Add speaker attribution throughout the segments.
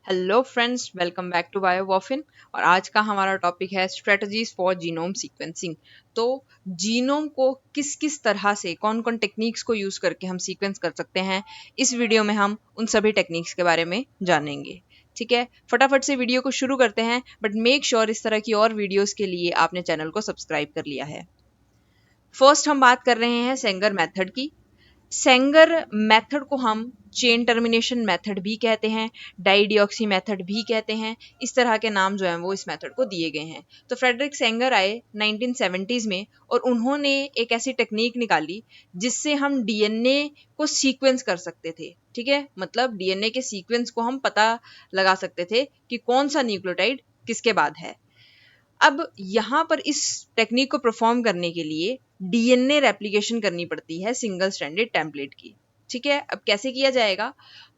Speaker 1: Hello friends, welcome back to बायोवॉफिन। और आज का हमारा टॉपिक है स्ट्रेटजीज फॉर जीनोम सीक्वेंसिंग। तो जीनोम को किस किस तरह से कौन कौन टेक्निक्स को यूज़ करके हम सीक्वेंस कर सकते हैं, इस वीडियो में हम उन सभी टेक्निक्स के बारे में जानेंगे। ठीक है, फटाफट से वीडियो को शुरू करते हैं, बट मेक श्योर इस तरह की और वीडियोज़ के लिए आपने चैनल को सब्सक्राइब कर लिया है। फर्स्ट हम बात कर रहे हैं सेंगर मेथड की। सेंगर मेथड को हम चेन टर्मिनेशन मेथड भी कहते हैं, डाइडिऑक्सी मेथड भी कहते हैं। इस तरह के नाम जो हैं वो इस मेथड को दिए गए हैं। तो फ्रेडरिक सेंगर आए 1970s में और उन्होंने एक ऐसी टेक्निक निकाली जिससे हम डीएनए को सीक्वेंस कर सकते थे। ठीक है, मतलब डीएनए के सीक्वेंस को हम पता लगा सकते थे कि कौन सा न्यूक्लियोटाइड किसके बाद है। अब यहाँ पर इस टेक्निक को परफॉर्म करने के लिए डीएनए रेप्लिकेशन करनी पड़ती है सिंगल स्ट्रैंडेड टेम्पलेट की। ठीक है, अब कैसे किया जाएगा?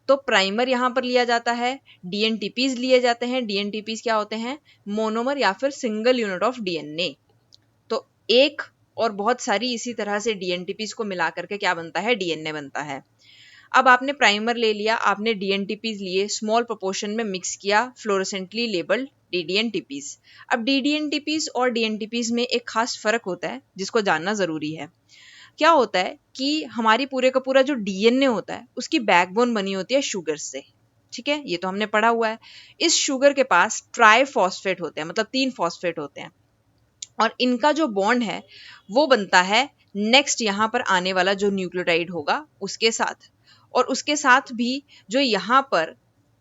Speaker 1: तो प्राइमर यहाँ पर लिया जाता है, डीएनटीपीज लिए जाते हैं। डीएनटीपीज क्या होते हैं? मोनोमर या फिर सिंगल यूनिट ऑफ डीएनए। तो एक और बहुत सारी इसी तरह से डीएनटीपीज को मिला करके क्या बनता है? डीएनए बनता है। अब आपने प्राइमर ले लिया, आपने डीएनटीपीज लिए, स्मॉल प्रोपोर्शन में मिक्स किया फ्लोरोसेंटली लेबल्ड डीडीएनटीपीज। अब डीडीएनटीपीज और डीएनटीपीज में एक खास फर्क होता है जिसको जानना जरूरी है। क्या होता है कि हमारी पूरे का पूरा जो डीएनए होता है उसकी बैकबोन बनी होती है शुगर से। ठीक है, ये तो हमने पढ़ा हुआ है। इस शुगर के पास ट्राई फॉस्फेट होते हैं, मतलब 3 फॉस्फेट होते हैं, और इनका जो बॉन्ड है वो बनता है नेक्स्ट यहाँ पर आने वाला जो न्यूक्लियोटाइड होगा उसके साथ। और उसके साथ भी जो यहाँ पर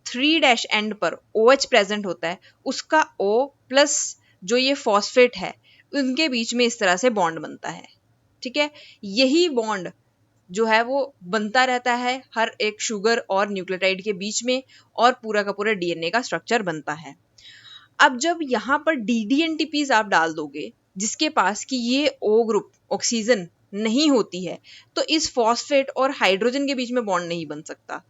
Speaker 1: 3' एंड पर OH प्रेजेंट होता है, उसका O प्लस जो ये फॉस्फेट है उनके बीच में इस तरह से बॉन्ड बनता है। ठीक है, यही बॉन्ड जो है वो बनता रहता है हर एक शुगर और न्यूक्लियोटाइड के बीच में, और पूरा का पूरा डीएनए का स्ट्रक्चर बनता है। अब जब यहाँ पर डीडीएनटीपीज आप डाल दोगे जिसके पास कि ये O ग्रुप ऑक्सीजन नहीं होती है, तो इस फॉस्फेट और हाइड्रोजन के बीच में बॉन्ड नहीं बन सकता।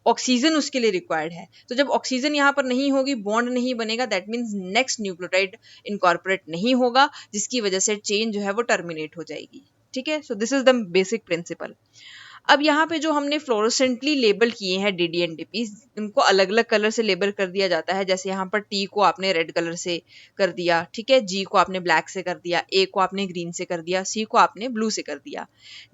Speaker 1: ऑक्सीजन उसके लिए रिक्वायर्ड है। तो जब ऑक्सीजन यहाँ पर नहीं होगी, बॉन्ड नहीं बनेगा, that means next nucleotide incorporate नहीं होगा, जिसकी वजह से चेन जो है वो टर्मिनेट हो जाएगी। ठीक है, so this is the basic principle. अब यहाँ पे जो हमने फ्लोरोसेंटली लेबल किए हैं डीडीएनटीपी, इनको अलग अलग कलर से लेबल कर दिया जाता है। जैसे यहाँ पर टी को आपने रेड कलर से कर दिया, ठीक है, जी को आपने ब्लैक से कर दिया, ए को आपने ग्रीन से कर दिया, सी को आपने ब्लू से कर दिया।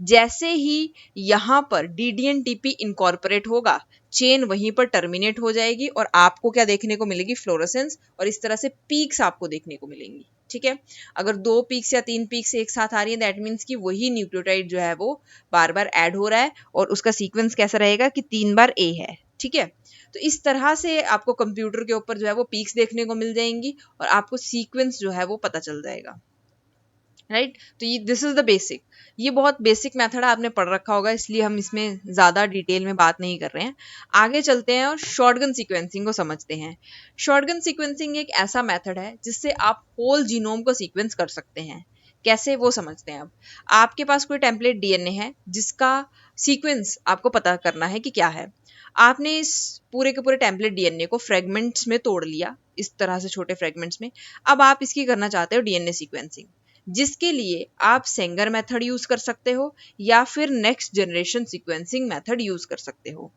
Speaker 1: जैसे ही यहाँ पर डीडीएनटीपी इनकॉर्पोरेट होगा, चेन वहीं पर टर्मिनेट हो जाएगी और आपको क्या देखने को मिलेगी? फ्लोरोसेंस। और इस तरह से पीक्स आपको देखने को मिलेंगी। ठीक है, अगर 2 पीक्स या 3 पीक्स एक साथ आ रही है, दैट मीन्स कि वही न्यूक्लियोटाइड जो है वो बार बार ऐड हो रहा है, और उसका सीक्वेंस कैसा रहेगा कि 3 बार ए है। ठीक है, तो इस तरह से आपको कंप्यूटर के ऊपर जो है वो पीक्स देखने को मिल जाएंगी और आपको सीक्वेंस जो है वो पता चल जाएगा। राइट, तो ये दिस इज द बेसिक। ये बहुत बेसिक मेथड है, आपने पढ़ रखा होगा, इसलिए हम इसमें ज़्यादा डिटेल में बात नहीं कर रहे हैं। आगे चलते हैं और शॉटगन सीक्वेंसिंग को समझते हैं। शॉटगन सीक्वेंसिंग एक ऐसा मेथड है जिससे आप होल जीनोम को सीक्वेंस कर सकते हैं। कैसे, वो समझते हैं। अब आपके पास कोई टेम्पलेट डीएनए है जिसका सीक्वेंस आपको पता करना है कि क्या है। आपने इस पूरे के पूरे टेम्पलेट डीएनए को फ्रेगमेंट्स में तोड़ लिया, इस तरह से छोटे फ्रेगमेंट्स में। अब आप इसकी करना चाहते हो डीएनए सीक्वेंसिंग, जिसके लिए आप सेंगर मेथड यूज कर सकते हो या फिर next generation sequencing method use कर सकते हो।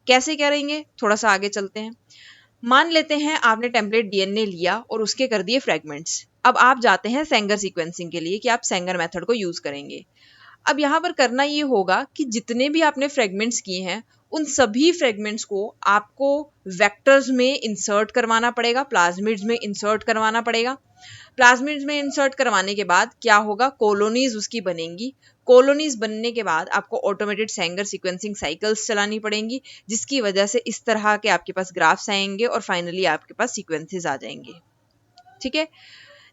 Speaker 1: कैसे करेंगे, थोड़ा सा आगे चलते हैं। मान लेते हैं आपने टेम्पलेट डीएनए लिया और उसके कर दिए फ्रेगमेंट्स। अब आप जाते हैं सेंगर सीक्वेंसिंग के लिए कि आप सेंगर मेथड को यूज करेंगे। अब यहाँ पर करना ये होगा कि जितने भी आपने फ्रेगमेंट्स किए हैं उन सभी फ्रेगमेंट्स को आपको वेक्टर्स में इंसर्ट करवाना पड़ेगा, प्लाज्मिड्स में इंसर्ट करवाना पड़ेगा। प्लाज्मिड्स में इंसर्ट करवाने के बाद क्या होगा? कॉलोनीज उसकी बनेंगी। कॉलोनीज बनने के बाद आपको ऑटोमेटेड सेंगर सीक्वेंसिंग साइकिल्स चलानी पड़ेंगी, जिसकी वजह से इस तरह के आपके पास ग्राफ्स आएंगे और फाइनली आपके पास सीक्वेंसेस आ जाएंगे। ठीक है,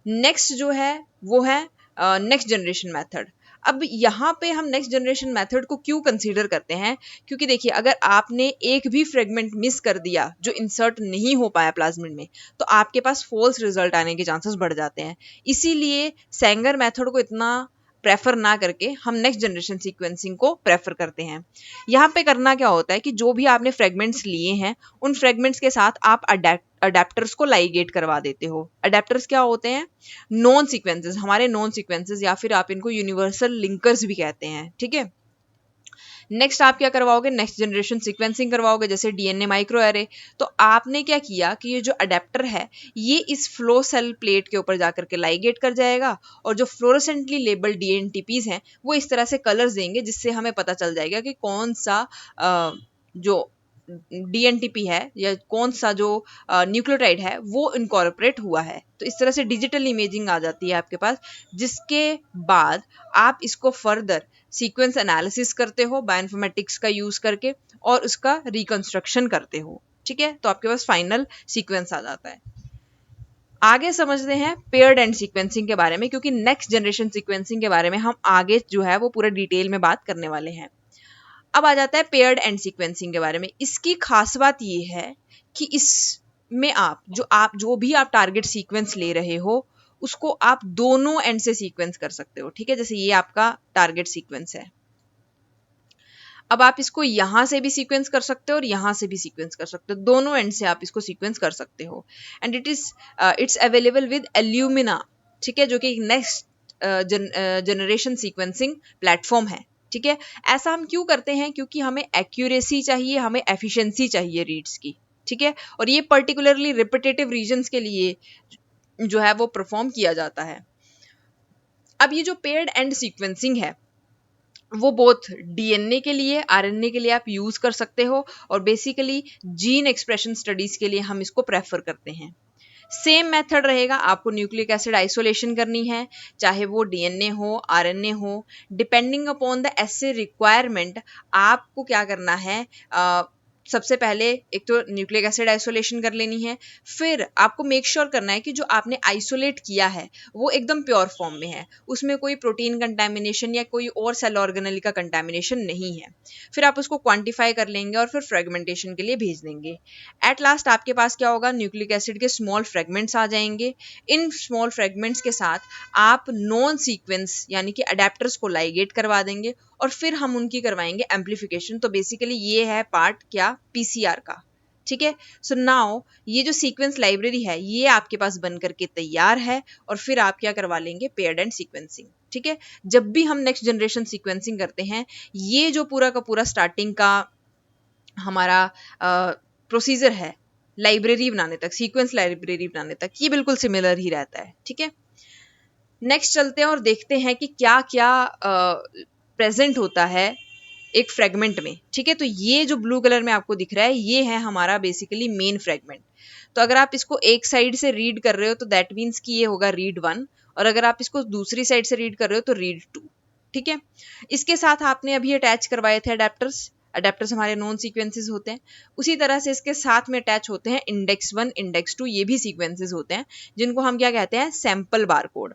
Speaker 1: नेक्स्ट जो है वो है नेक्स्ट जनरेशन मेथड। अब यहाँ पे हम नेक्स्ट जनरेशन मेथड को क्यों कंसीडर करते हैं? क्योंकि देखिए, अगर आपने एक भी फ्रेगमेंट मिस कर दिया जो इंसर्ट नहीं हो पाया प्लाज्मिड में, तो आपके पास फॉल्स रिजल्ट आने के चांसेस बढ़ जाते हैं। इसीलिए सेंगर मेथड को इतना प्रेफर ना करके हम नेक्स्ट जनरेशन सीक्वेंसिंग को प्रेफर करते हैं। यहाँ पे करना क्या होता है कि जो भी आपने फ्रेगमेंट्स लिए हैं उन फ्रेगमेंट्स के साथ आप अडेप्टर्स को लाइगेट करवा देते हो। अडेप्टर्स क्या होते हैं? नॉन सीक्वेंसेस, हमारे नॉन सीक्वेंसेस, या फिर आप इनको यूनिवर्सल लिंकर्स भी कहते हैं। ठीक है, नेक्स्ट आप क्या करवाओगे, नेक्स्ट जनरेशन सीक्वेंसिंग करवाओगे, जैसे डीएनए माइक्रो एरे। तो आपने क्या किया कि ये जो अडेप्टर है ये इस फ्लो सेल प्लेट के ऊपर जाकर के लाइगेट कर जाएगा, और जो फ्लोरोसेंटली लेबल्ड डीएनटीपीज हैं वो इस तरह से कलर्स देंगे जिससे हमें पता चल जाएगा कि कौन सा जो डीएनटीपी है या कौन सा जो न्यूक्लियोटाइड है वो इनकॉर्पोरेट हुआ है। तो इस तरह से डिजिटल इमेजिंग आ जाती है आपके पास, जिसके बाद आप इसको फर्दर सीक्वेंस एनालिसिस करते हो बायोइन्फॉर्मेटिक्स का यूज करके और उसका रिकंस्ट्रक्शन करते हो। ठीक है, तो आपके पास फाइनल सीक्वेंस आ जाता है। आगे समझते हैं पेयर्ड एंड सीक्वेंसिंग के बारे में, क्योंकि नेक्स्ट जनरेशन सीक्वेंसिंग के बारे में हम आगे जो है वो पूरा डिटेल में बात करने वाले हैं। अब आ जाता है पेयर्ड एंड सीक्वेंसिंग के बारे में। इसकी खास बात ये है कि इसमें आप जो भी आप टारगेट सीक्वेंस ले रहे हो उसको आप दोनों एंड से सीक्वेंस कर सकते हो। ठीक है, जैसे ये आपका टारगेट सीक्वेंस है, अब आप इसको यहां से भी सीक्वेंस कर सकते हो और यहां से भी सीक्वेंस कर सकते हो, दोनों एंड से आप इसको सीक्वेंस कर सकते हो। And it's available with alumina. ठीक है, जो कि नेक्स्ट जनरेशन सीक्वेंसिंग प्लेटफॉर्म है। ठीक है, ऐसा हम क्यों करते हैं, क्योंकि हमें एक्यूरेसी चाहिए, हमें एफिशिएंसी चाहिए रीड्स की। ठीक है, और ये पर्टिकुलरली रिपीटेटिव रीजन्स के लिए जो है वो परफॉर्म किया जाता है। अब ये जो पेयर्ड एंड सीक्वेंसिंग है वो बोथ डीएनए के लिए, आरएनए के लिए आप यूज कर सकते हो, और बेसिकली जीन एक्सप्रेशन स्टडीज के लिए हम इसको प्रेफर करते हैं। सेम मेथड रहेगा, आपको न्यूक्लिक एसिड आइसोलेशन करनी है, चाहे वो डीएनए हो, आरएनए हो, depending upon the essay requirement. आपको क्या करना है, सबसे पहले एक तो न्यूक्लिक एसिड आइसोलेशन कर लेनी है, फिर आपको मेक श्योर करना है कि जो आपने आइसोलेट किया है वो एकदम प्योर फॉर्म में है, उसमें कोई प्रोटीन कंटैमिनेशन या कोई और सेल ऑर्गेनेल का कंटैमिनेशन नहीं है। फिर आप उसको क्वांटिफाई कर लेंगे और फिर फ्रेगमेंटेशन के लिए भेज देंगे। एट लास्ट आपके पास क्या होगा, न्यूक्लिक एसिड के स्मॉल फ्रेगमेंट्स आ जाएंगे। इन स्मॉल फ्रेगमेंट्स के साथ आप नॉन सीक्वेंस यानी कि अडेप्टर्स को लाइगेट करवा देंगे और फिर हम उनकी करवाएंगे एम्पलीफिकेशन। तो बेसिकली ये है पार्ट क्या, पीसीआर का। ठीक है, सो नाउ ये जो सीक्वेंस लाइब्रेरी है ये आपके पास बन करके तैयार है, और फिर आप क्या करवा लेंगे, पेयर्ड एंड सीक्वेंसिंग। ठीक है, जब भी हम नेक्स्ट जनरेशन सीक्वेंसिंग करते हैं, ये जो पूरा का पूरा स्टार्टिंग का हमारा प्रोसीजर है लाइब्रेरी बनाने तक, सीक्वेंस लाइब्रेरी बनाने तक, ये बिल्कुल सिमिलर ही रहता है। ठीक है, नेक्स्ट चलते हैं और देखते हैं कि क्या क्या प्रेजेंट होता है एक फ्रेगमेंट में। ठीक है, तो ये जो ब्लू कलर में आपको दिख रहा है ये है हमारा बेसिकली मेन फ्रेगमेंट। तो अगर आप इसको एक साइड से रीड कर रहे हो तो दैट मीन्स कि ये होगा रीड 1, और अगर आप इसको दूसरी साइड से रीड कर रहे हो तो रीड 2। ठीक है, इसके साथ आपने अभी अटैच करवाए थे अडेप्टर्स। अडेप्टर्स हमारे नॉन सीक्वेंसेस होते हैं, उसी तरह से इसके साथ में अटैच होते हैं इंडेक्स 1, इंडेक्स 2, ये भी सीक्वेंसेस होते हैं जिनको हम क्या कहते हैं, सैंपल बारकोड।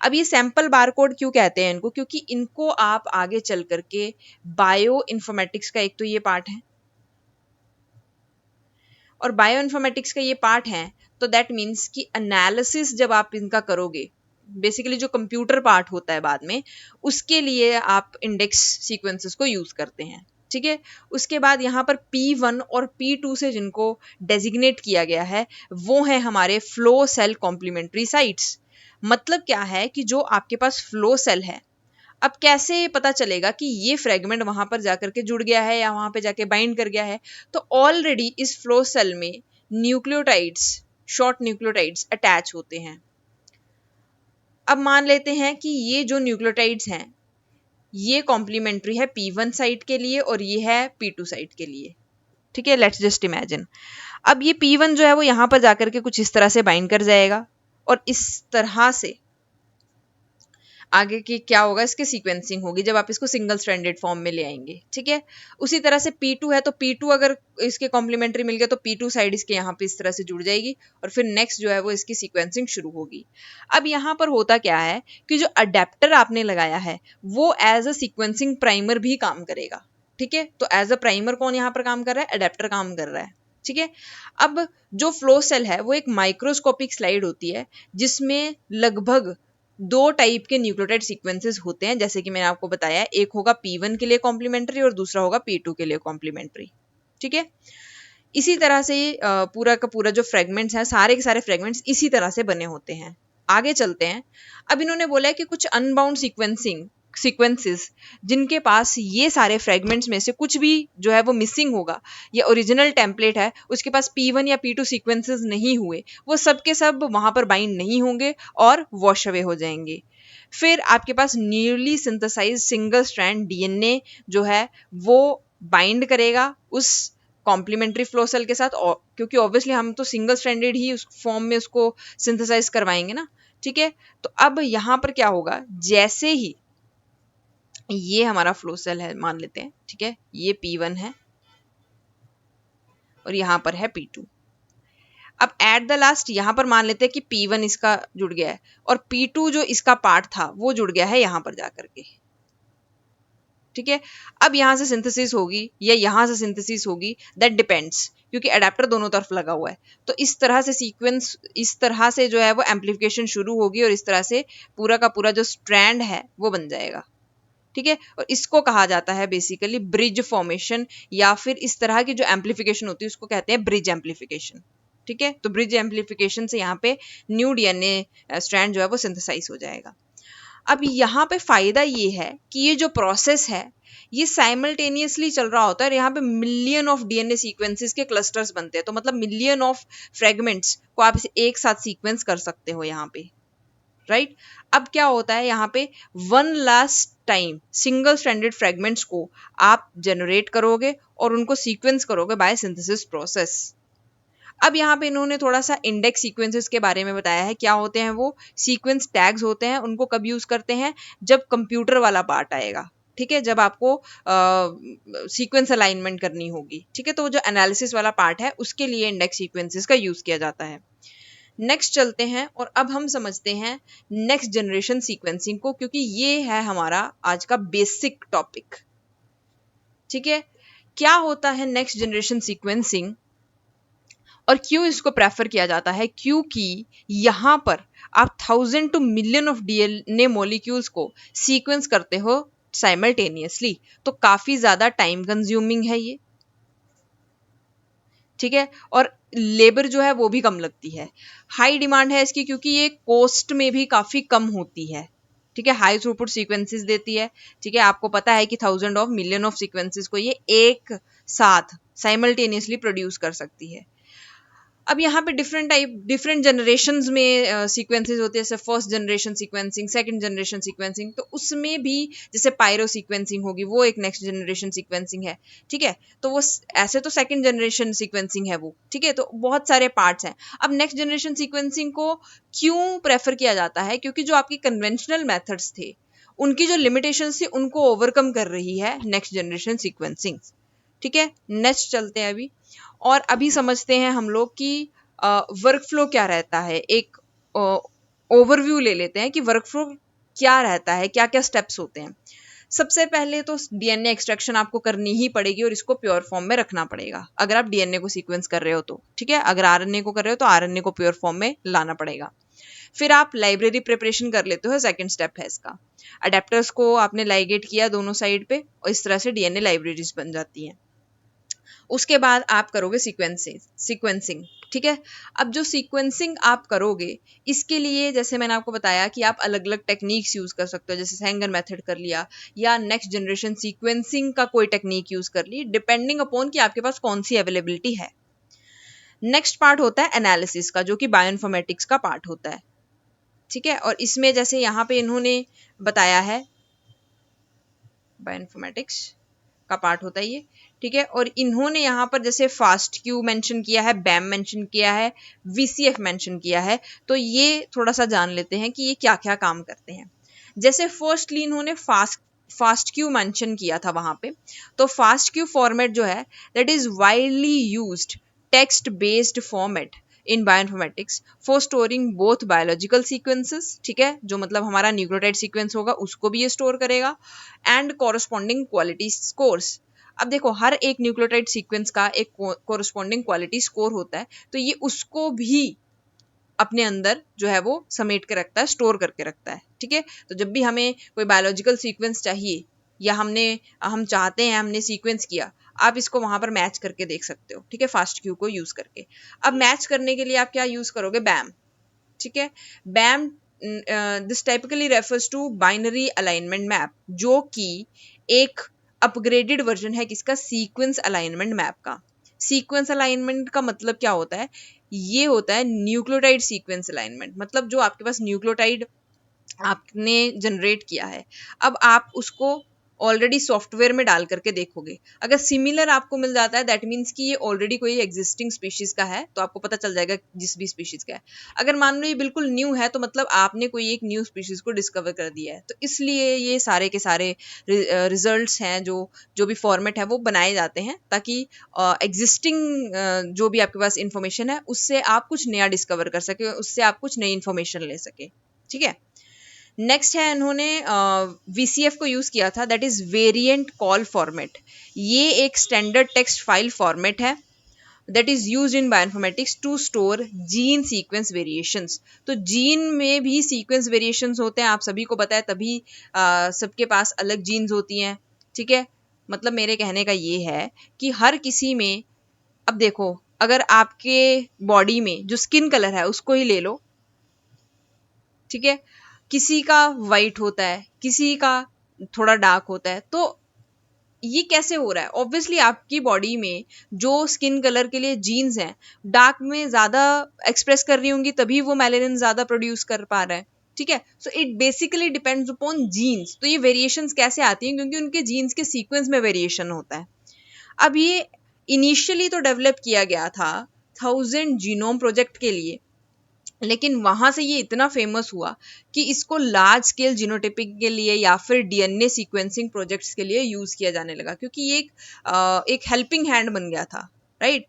Speaker 1: अब ये सैंपल बारकोड क्यों कहते हैं इनको, क्योंकि इनको आप आगे चल करके बायो इन्फॉर्मेटिक्स का एक तो ये पार्ट है, और बायो इन्फॉर्मेटिक्स का ये पार्ट है, तो दैट मीन्स कि एनालिसिस जब आप इनका करोगे, बेसिकली जो कंप्यूटर पार्ट होता है बाद में, उसके लिए आप इंडेक्स सीक्वेंसेस को यूज करते हैं। ठीक है, उसके बाद यहाँ पर P1 और P2 से जिनको डेजिग्नेट किया गया है वो है हमारे फ्लो सेल कॉम्प्लीमेंट्री साइट्स। मतलब क्या है कि जो आपके पास फ्लो सेल है, अब कैसे पता चलेगा कि ये फ्रेगमेंट वहां पर जाकर के जुड़ गया है या वहां पे जाके बाइंड कर गया है, तो ऑलरेडी इस फ्लो सेल में न्यूक्लियोटाइड्स, शॉर्ट न्यूक्लियोटाइड्स अटैच होते हैं। अब मान लेते हैं कि ये जो न्यूक्लियोटाइड्स हैं ये कॉम्प्लीमेंट्री है P1 साइट के लिए और ये है P2 साइट के लिए। ठीक है, लेट्स जस्ट इमेजिन। अब ये P1 जो है वो यहां पर जाकर के कुछ इस तरह से बाइंड कर जाएगा, और इस तरह से आगे की क्या होगा, इसके सीक्वेंसिंग होगी जब आप इसको सिंगल स्ट्रैंडेड फॉर्म में ले आएंगे। ठीक है, उसी तरह से P2 है तो P2 अगर इसके कॉम्प्लीमेंट्री मिल गया तो P2 साइड इसके यहाँ पे इस तरह से जुड़ जाएगी, और फिर नेक्स्ट जो है वो इसकी सीक्वेंसिंग शुरू होगी। अब यहाँ पर होता क्या है कि जो अडेप्टर आपने लगाया है वो एज अ सीक्वेंसिंग प्राइमर भी काम करेगा। ठीक है, तो एज अ प्राइमर कौन यहाँ पर काम कर रहा है, अडेप्टर काम कर रहा है। ठीक है, अब जो फ्लो सेल है वो एक माइक्रोस्कोपिक स्लाइड होती है जिसमें लगभग 2 टाइप के न्यूक्लियोटाइड सीक्वेंसेस होते हैं, जैसे कि मैंने आपको बताया, एक होगा P1 के लिए कॉम्प्लीमेंट्री और दूसरा होगा P2 के लिए कॉम्प्लीमेंट्री। ठीक है, इसी तरह से पूरा का पूरा जो फ्रेगमेंट्स हैं, सारे के सारे फ्रेगमेंट्स इसी तरह से बने होते हैं। आगे चलते हैं। अब इन्होंने बोला है कि कुछ अनबाउंड सीक्वेंसिंग सीक्वेंसेस जिनके पास ये सारे फ्रेगमेंट्स में से कुछ भी जो है वो मिसिंग होगा, ये ओरिजिनल टेम्पलेट है, उसके पास P1 या P2 सीक्वेंसेस नहीं हुए, वो सब के सब वहां पर बाइंड नहीं होंगे और वॉश अवे हो जाएंगे। फिर आपके पास newly synthesize single strand DNA जो है वो बाइंड करेगा उस कॉम्प्लीमेंट्री फ्लो सेल के साथ, क्योंकि ऑब्वियसली हम तो सिंगल स्ट्रैंडेड ही उस फॉर्म में उसको सिंथेसाइज करवाएंगे ना, ठीक है। तो अब यहां पर क्या होगा, जैसे ही ये हमारा फ्लो सेल है मान लेते हैं, ठीक है, ये P1 है और यहां पर है P2। अब एट द लास्ट यहां पर मान लेते हैं कि P1 इसका जुड़ गया है और P2 जो इसका पार्ट था वो जुड़ गया है यहां पर जाकर के, ठीक है। अब यहां से सिंथेसिस होगी या यहां से सिंथेसिस होगी, दैट डिपेंड्स, क्योंकि अडेप्टर दोनों तरफ लगा हुआ है। तो इस तरह से सीक्वेंस, इस तरह से जो है वो एम्पलीफिकेशन शुरू होगी और इस तरह से पूरा का पूरा जो स्ट्रैंड है वो बन जाएगा, ठीक है। और इसको कहा जाता है बेसिकली ब्रिज फॉर्मेशन, या फिर इस तरह की जो एम्पलीफिकेशन होती है उसको कहते हैं ब्रिज एम्पलीफिकेशन, ठीक है। तो ब्रिज एम्पलीफिकेशन से यहाँ पे न्यू डीएनए स्ट्रैंड जो है वो सिंथेसाइज हो जाएगा। अब यहाँ पे फायदा ये है कि ये जो प्रोसेस है ये साइमल्टेनियसली चल रहा होता है और यहाँ पे मिलियन ऑफ डीएनए सीक्वेंसेस के क्लस्टर्स बनते हैं, तो मतलब मिलियन ऑफ फ्रेगमेंट्स को आप एक साथ सीक्वेंस कर सकते हो यहाँ पे, राइट। अब क्या होता है यहाँ पे, one last time single stranded fragments को आप जनरेट करोगे और उनको सीक्वेंस करोगे बाय सिंथेसिस प्रोसेस। अब यहाँ पे इन्होंने थोड़ा सा इंडेक्स सीक्वेंसेस के बारे में बताया है। क्या होते हैं वो, सीक्वेंस टैग्स होते हैं, उनको कब यूज करते हैं, जब कंप्यूटर वाला पार्ट आएगा, ठीक है, जब आपको सीक्वेंस अलाइनमेंट करनी होगी, ठीक है। तो जो एनालिसिस वाला पार्ट है उसके लिए इंडेक्स सीक्वेंसेस का यूज किया जाता है। नेक्स्ट चलते हैं और अब हम समझते हैं नेक्स्ट जनरेशन सीक्वेंसिंग को, क्योंकि ये है हमारा आज का बेसिक टॉपिक, ठीक है। क्या होता है नेक्स्ट जनरेशन सीक्वेंसिंग और क्यों इसको प्रेफर किया जाता है, क्योंकि यहां पर आप 1000 two million of DNA molecules को सीक्वेंस करते हो साइमल्टेनियसली, तो काफी ज्यादा टाइम कंज्यूमिंग है ये, ठीक है। और लेबर जो है वो भी कम लगती है, हाई डिमांड है इसकी क्योंकि ये कॉस्ट में भी काफी कम होती है, ठीक है। हाई थ्रूपुट सीक्वेंसेस देती है, ठीक है। आपको पता है कि 1000 ऑफ मिलियन ऑफ सीक्वेंसेस को ये एक साथ साइमल्टेनियसली प्रोड्यूस कर सकती है। अब यहाँ पे डिफरेंट जनरेशन्स में सीक्वेंसेस होते हैं, जैसे first generation sequencing, second generation sequencing, तो उसमें भी जैसे पायरो सीक्वेंसिंग होगी वो एक नेक्स्ट जनरेशन सीक्वेंसिंग है, ठीक है। तो वो ऐसे तो सेकंड जनरेशन सीक्वेंसिंग है वो, ठीक है। तो बहुत सारे पार्ट्स हैं। अब नेक्स्ट जनरेशन सीक्वेंसिंग को क्यों प्रेफर किया जाता है, क्योंकि जो आपकी कन्वेंशनल मेथड्स थे उनकी जो लिमिटेशंस थी उनको ओवरकम कर रही है नेक्स्ट जनरेशन सीक्वेंसिंग, ठीक है। नेक्स्ट चलते हैं अभी और अभी समझते हैं हम लोग कि वर्क फ्लो क्या रहता है। एक ओवरव्यू ले लेते हैं कि वर्क फ्लो क्या रहता है, क्या क्या स्टेप्स होते हैं। सबसे पहले तो डीएनए एक्सट्रैक्शन आपको करनी ही पड़ेगी और इसको प्योर फॉर्म में रखना पड़ेगा अगर आप डीएनए को सीक्वेंस कर रहे हो तो, ठीक है। अगर आरएनए को कर रहे हो तो आरएनए को प्योर फॉर्म में लाना पड़ेगा। फिर आप लाइब्रेरी प्रिपरेशन कर लेते हो, सेकंड स्टेप है इसका। अडेप्टर्स को आपने लाइगेट किया दोनों साइड पे और इस तरह से डीएनए लाइब्रेरीज बन जाती हैं। उसके बाद आप करोगे सीक्वेंसिंग, ठीक है। अब जो सीक्वेंसिंग आप करोगे इसके लिए जैसे मैंने आपको बताया कि आप अलग अलग टेक्निक्स यूज कर सकते हो, जैसे सेंगर मेथड कर लिया या नेक्स्ट जनरेशन सीक्वेंसिंग का कोई टेक्निक यूज कर ली, डिपेंडिंग अपॉन कि आपके पास कौन सी अवेलेबिलिटी है। नेक्स्ट पार्ट होता है एनालिसिस का, जो कि बायोइन्फॉर्मेटिक्स का पार्ट होता है, ठीक है। और इसमें जैसे यहाँ पे इन्होंने बताया है बायोइन्फॉर्मेटिक्स का पार्ट होता है ये, ठीक है। और इन्होंने यहाँ पर जैसे फास्ट क्यू मेंशन किया है, बैम मेंशन किया है, वीसीएफ मेंशन किया है, तो ये थोड़ा सा जान लेते हैं कि ये क्या क्या काम करते हैं। जैसे फर्स्टली इन्होंने फास्ट क्यू मेंशन किया था वहां पे, तो फास्ट क्यू फॉर्मेट जो है that is widely used text based format in bioinformatics for storing both biological sequences, ठीक है, जो मतलब हमारा न्यूक्लियोटाइड सीक्वेंस होगा उसको भी ये स्टोर करेगा, एंड कॉरस्पॉन्डिंग क्वालिटी स्कोर्स। अब देखो हर एक न्यूक्लियोटाइड सीक्वेंस का एक कॉरस्पॉन्डिंग क्वालिटी स्कोर होता है, तो ये उसको भी अपने अंदर जो है वो समेट के रखता है, स्टोर करके रखता है, ठीक है। तो जब भी हमें कोई बायोलॉजिकल सीक्वेंस चाहिए या हम चाहते हैं, हमने सीक्वेंस किया, आप इसको वहां पर मैच करके देख सकते हो, ठीक है, फास्ट क्यू को यूज करके। अब मैच करने के लिए आप क्या यूज करोगे, बैम, ठीक है। BAM this typically refers to binary alignment map, जो कि एक अपग्रेडेड वर्जन है किसका, सीक्वेंस अलाइनमेंट मैप का। सीक्वेंस अलाइनमेंट का मतलब क्या होता है, ये होता है न्यूक्लियोटाइड सीक्वेंस अलाइनमेंट, मतलब जो आपके पास न्यूक्लियोटाइड आपने जनरेट किया है, अब आप उसको ऑलरेडी सॉफ्टवेयर में डाल करके देखोगे, अगर सिमिलर आपको मिल जाता है दैट मीन्स कि ये ऑलरेडी कोई एग्जिस्टिंग स्पीशीज का है, तो आपको पता चल जाएगा जिस भी स्पीशीज का है। अगर मान लो ये बिल्कुल न्यू है तो मतलब आपने कोई एक न्यू स्पीशीज को डिस्कवर कर दिया है, तो इसलिए ये सारे के सारे रिजल्ट्स हैं जो जो भी फॉर्मेट है वो बनाए जाते हैं, ताकि एग्जिस्टिंग जो भी आपके पास इंफॉर्मेशन है उससे आप कुछ नया डिस्कवर कर सके, उससे आप कुछ नई इंफॉर्मेशन ले सके। ठीक है, नेक्स्ट है इन्होंने VCF को यूज किया था, that is variant call format. ये एक स्टैंडर्ड टेक्स्ट फाइल फॉर्मेट है that is used in bioinformatics to store gene sequence variations. तो जीन में भी सीक्वेंस वेरिएशंस होते हैं, आप सभी को पता है, तभी सबके पास अलग जीन्स होती हैं। ठीक है, मतलब मेरे कहने का ये है कि हर किसी में, अब देखो अगर आपके बॉडी में जो स्किन कलर है उसको ही ले लो, ठीक है, किसी का वाइट होता है, किसी का थोड़ा डार्क होता है, तो ये कैसे हो रहा है, ऑब्वियसली आपकी बॉडी में जो स्किन कलर के लिए जीन्स हैं डार्क में ज्यादा एक्सप्रेस कर रही होंगी, तभी वो मेलेनिन ज्यादा प्रोड्यूस कर पा रहा है। ठीक है, so it basically depends upon genes. तो ये वेरिएशंस कैसे आती हैं, क्योंकि उनके जीन्स के सीक्वेंस में वेरिएशन होता है। अब ये इनिशियली तो डेवलप किया गया था 1000 जीनोम प्रोजेक्ट के लिए, लेकिन वहां से ये इतना फेमस हुआ कि इसको लार्ज स्केल जीनोटाइपिंग के लिए या फिर डीएनए सीक्वेंसिंग प्रोजेक्ट्स के लिए यूज किया जाने लगा, क्योंकि ये एक हेल्पिंग हैंड बन गया था, राइट।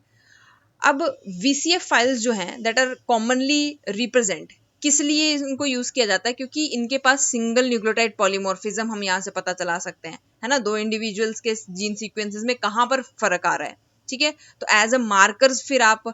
Speaker 1: अब VCF फाइल्स जो हैं दैट आर कॉमनली रिप्रेजेंट, किस लिए इनको यूज किया जाता है, क्योंकि इनके पास सिंगल न्यूक्लियोटाइड पॉलीमॉर्फिज्म हम यहाँ से पता चला सकते हैं, है ना, दो इंडिविजुअल्स के जीन सीक्वेंसेस में कहाँ पर फर्क आ रहा है। ठीक है, तो एज अ मार्कर्स फिर आप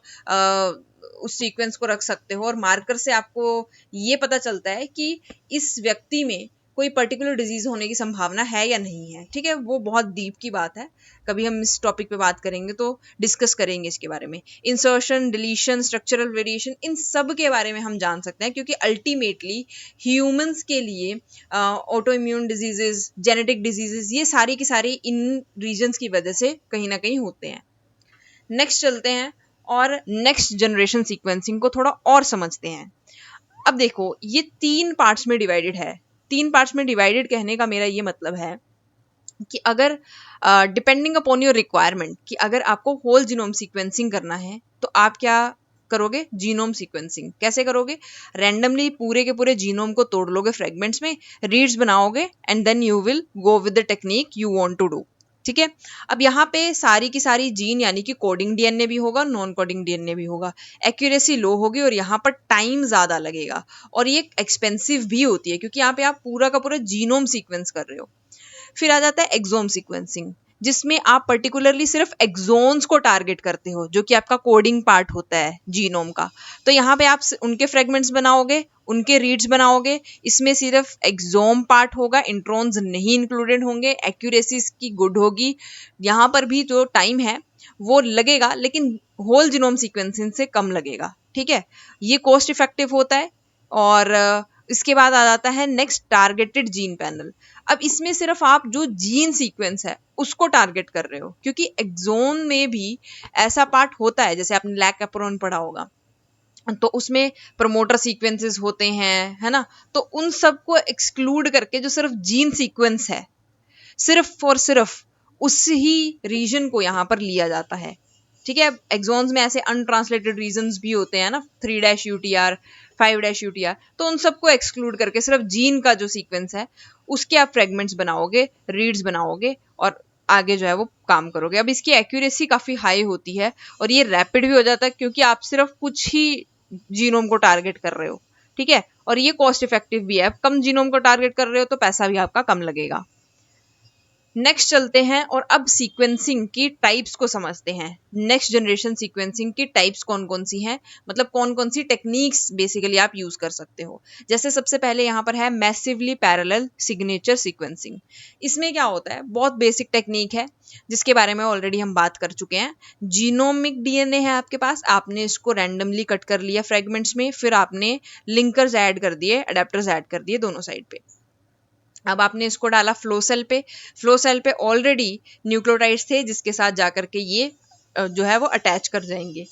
Speaker 1: उस सीक्वेंस को रख सकते हो, और मार्कर से आपको ये पता चलता है कि इस व्यक्ति में कोई पर्टिकुलर डिजीज होने की संभावना है या नहीं है। ठीक है, वो बहुत डीप की बात है, कभी हम इस टॉपिक पे बात करेंगे तो डिस्कस करेंगे इसके बारे में। इंसर्शन, डिलीशन, स्ट्रक्चरल वेरिएशन, इन सब के बारे में हम जान सकते हैं, क्योंकि अल्टीमेटली ह्यूमंस के लिए auto immune diseases, genetic diseases, ये सारी की सारी इन रीजन्स की वजह से कहीं ना कहीं होते हैं। नेक्स्ट चलते हैं और नेक्स्ट जनरेशन सीक्वेंसिंग को थोड़ा और समझते हैं। अब देखो ये 3 पार्ट्स में डिवाइडेड है। 3 पार्ट्स में डिवाइडेड कहने का मेरा ये मतलब है कि अगर डिपेंडिंग अपॉन योर रिक्वायरमेंट, कि अगर आपको होल जीनोम सीक्वेंसिंग करना है तो आप क्या करोगे, जीनोम सीक्वेंसिंग कैसे करोगे, रैंडमली पूरे के पूरे जीनोम को तोड़ लोगे फ्रेगमेंट्स में, रीड्स बनाओगे, and then you will go with the technique you want to do. ठीक है, अब यहाँ पे सारी की सारी जीन यानी कि कोडिंग डीएनए भी होगा, नॉन कोडिंग डीएनए भी होगा, एक्यूरेसी लो होगी और यहाँ पर टाइम ज्यादा लगेगा, और ये एक्सपेंसिव भी होती है क्योंकि यहाँ पे आप पूरा का पूरा जीनोम सीक्वेंस कर रहे हो। फिर आ जाता है एक्सोम सीक्वेंसिंग, जिसमें आप पर्टिकुलरली सिर्फ एक्सोन्स को टारगेट करते हो, जो कि आपका कोडिंग पार्ट होता है जीनोम का। तो यहाँ पे आप उनके फ्रेगमेंट्स बनाओगे, उनके रीड्स बनाओगे, इसमें सिर्फ एक्सोम पार्ट होगा, इंट्रॉन्स नहीं इंक्लूडेड होंगे, एक्यूरेसी इसकी गुड होगी। यहाँ पर भी जो टाइम है वो लगेगा, लेकिन होल जीनोम सीक्वेंसिंग से कम लगेगा। ठीक है, ये कॉस्ट इफेक्टिव होता है। और इसके बाद आ जाता है नेक्स्ट, टारगेटेड जीन पैनल। अब इसमें सिर्फ आप जो जीन सीक्वेंस है उसको टारगेट कर रहे हो, क्योंकि एक्सोन में भी ऐसा पार्ट होता है, जैसे आपने लैक एप्रोन पढ़ा होगा, तो उसमें प्रमोटर सीक्वेंसेस होते हैं, है ना, तो उन सबको एक्सक्लूड करके जो सिर्फ जीन सीक्वेंस है, सिर्फ और सिर्फ उस ही रीजन को यहाँ पर लिया जाता है। ठीक है, एक्सॉन्स में ऐसे अनट्रांसलेटेड रीजन्स भी होते हैं ना, 3-UTR, 5-UTR, तो उन सबको एक्सक्लूड करके सिर्फ जीन का जो सीक्वेंस है उसके आप फ्रेगमेंट्स बनाओगे, रीड्स बनाओगे, और आगे जो है वो काम करोगे। अब इसकी एक्यूरेसी काफी हाई होती है और ये रैपिड भी हो जाता है, क्योंकि आप सिर्फ कुछ ही जीनोम को टारगेट कर रहे हो। ठीक है, और ये कॉस्ट इफेक्टिव भी है, कम जीनोम को टारगेट कर रहे हो तो पैसा भी आपका कम लगेगा। नेक्स्ट चलते हैं और अब सीक्वेंसिंग की टाइप्स को समझते हैं। नेक्स्ट जनरेशन सीक्वेंसिंग की टाइप्स कौन कौन सी हैं, मतलब कौन कौन सी टेक्निक्स बेसिकली आप यूज कर सकते हो। जैसे सबसे पहले यहाँ पर है मैसिवली पैरेलल सिग्नेचर सीक्वेंसिंग। इसमें क्या होता है, बहुत बेसिक टेक्निक है जिसके बारे में ऑलरेडी हम बात कर चुके हैं। जीनोमिक डीएनए है आपके पास, आपने इसको रैंडमली कट कर लिया फ्रेगमेंट्स में, फिर आपने लिंकर्स ऐड कर दिए, अडेप्टर्स ऐड कर दिए दोनों साइड पे। अब आपने इसको डाला फ्लो सेल पे, फ्लो सेल पे ऑलरेडी न्यूक्लियोटाइड्स थे जिसके साथ जाकर के ये जो है वो अटैच कर जाएंगे।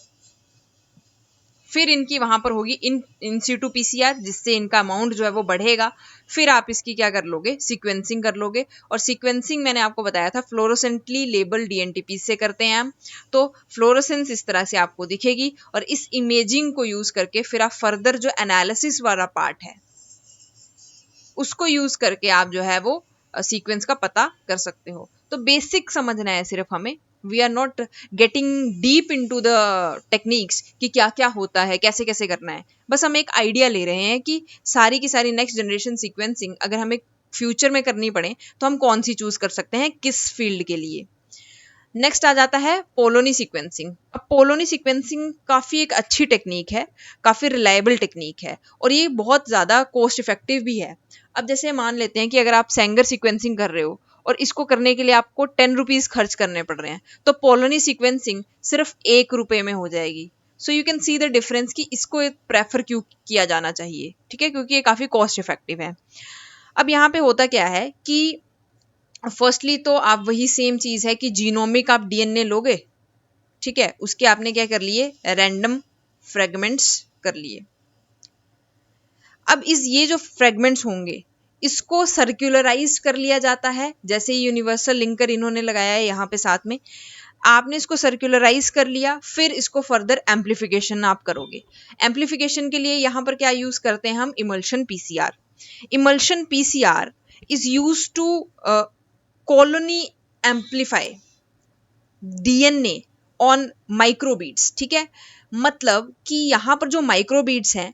Speaker 1: फिर इनकी वहां पर होगी इन सीटू पीसीआर, जिससे इनका अमाउंट जो है वो बढ़ेगा। फिर आप इसकी क्या कर लोगे, सीक्वेंसिंग कर लोगे। और सीक्वेंसिंग मैंने आपको बताया था फ्लोरोसेंटली लेबल डीएनटीपी से करते हैं हम। तो फ्लोरोसेंस इस तरह से आपको दिखेगी और इस इमेजिंग को यूज करके फिर आप फर्दर जो एनालिसिस वाला पार्ट है उसको यूज करके आप जो है वो सीक्वेंस का पता कर सकते हो। तो बेसिक समझना है सिर्फ हमें, we are not getting deep into the techniques कि क्या क्या होता है, कैसे कैसे करना है। बस हम एक आइडिया ले रहे हैं कि सारी की सारी नेक्स्ट जनरेशन सीक्वेंसिंग अगर हमें फ्यूचर में करनी पड़े तो हम कौन सी चूज कर सकते हैं, किस फील्ड के लिए। नेक्स्ट आ जाता है पोलोनी सीक्वेंसिंग। अब पोलोनी सीक्वेंसिंग काफ़ी एक अच्छी टेक्निक है, काफ़ी रिलायबल टेक्निक है और ये बहुत ज़्यादा कॉस्ट इफेक्टिव भी है। अब जैसे मान लेते हैं कि अगर आप सेंगर सीक्वेंसिंग कर रहे हो और इसको करने के लिए आपको 10 रुपीज़ खर्च करने पड़ रहे हैं, तो पोलोनी सीक्वेंसिंग सिर्फ 1 रुपये में हो जाएगी। So you can see the difference कि इसको प्रेफर क्यों किया जाना चाहिए, ठीक है, क्योंकि ये काफ़ी कॉस्ट इफेक्टिव है। अब यहाँ पे होता क्या है कि फर्स्टली तो आप वही सेम चीज है कि जीनोमिक आप डीएनए लोगे, ठीक है, उसके आपने क्या कर लिए, रैंडम फ्रेगमेंट्स कर लिए। अब इस ये जो फ्रेगमेंट्स होंगे इसको सर्कुलराइज कर लिया जाता है, जैसे यूनिवर्सल लिंकर इन्होंने लगाया है यहाँ पे साथ में, आपने इसको सर्कुलराइज कर लिया, फिर इसको फर्दर एम्पलीफिकेशन आप करोगे। एम्पलीफिकेशन के लिए यहाँ पर क्या यूज करते हैं हम, emulsion PCR. Emulsion PCR is use to colony amplify DNA on microbeads, ठीक है। मतलब कि यहाँ पर जो माइक्रोबीट्स हैं,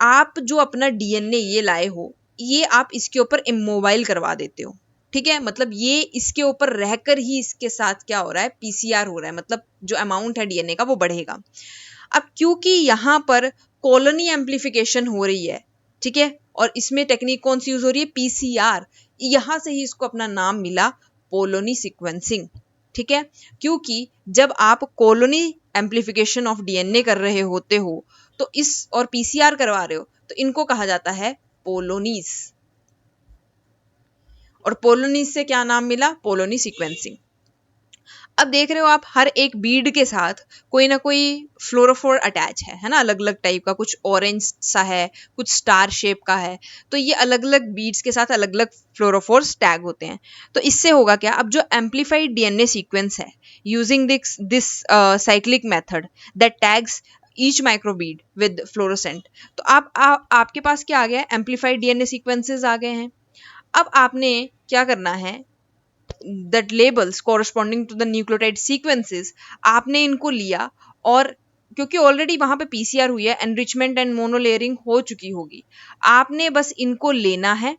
Speaker 1: आप जो अपना डीएनए ये लाए हो, ये आप इसके ऊपर इमोबाइल करवा देते हो, ठीक है। मतलब ये इसके ऊपर रहकर ही इसके साथ क्या हो रहा है, पीसीआर हो रहा है, मतलब जो अमाउंट है डीएनए का वो बढ़ेगा। अब क्योंकि यहाँ पर कॉलोनी एम्पलीफिकेशन हो रही है, ठीक है, और इसमें टेक्निक कौन सी यूज हो रही है, पीसीआर, यहाँ से ही इसको अपना नाम मिला पोलोनी सीक्वेंसिंग, ठीक है। क्योंकि जब आप कॉलोनी एम्पलीफिकेशन ऑफ डीएनए कर रहे होते हो तो इस और पीसीआर करवा रहे हो तो इनको कहा जाता है पोलोनीज। और पोलोनीज से क्या नाम मिला, पोलोनी सीक्वेंसिंग। अब देख रहे हो आप हर एक बीड के साथ कोई ना कोई फ्लोरोफोर अटैच है ना, अलग अलग टाइप का, कुछ ऑरेंज सा है, कुछ स्टार शेप का है। तो ये अलग अलग बीड्स के साथ अलग अलग फ्लोरोफोर्स टैग होते हैं। तो इससे होगा क्या, अब जो एम्पलीफाइड डीएनए सीक्वेंस है using this cyclic method that tags each microbead with fluorescent, तो आपके पास क्या आ गया, एम्पलीफाइड डीएनए सीक्वेंसेस आ गए हैं। अब आपने क्या करना है, that labels corresponding to the nucleotide sequences, आपने इनको लिया और क्योंकि ऑलरेडी वहां पे पीसीआर हुई है, एनरिचमेंट एंड मोनोलेयरिंग हो चुकी होगी, आपने बस इनको लेना है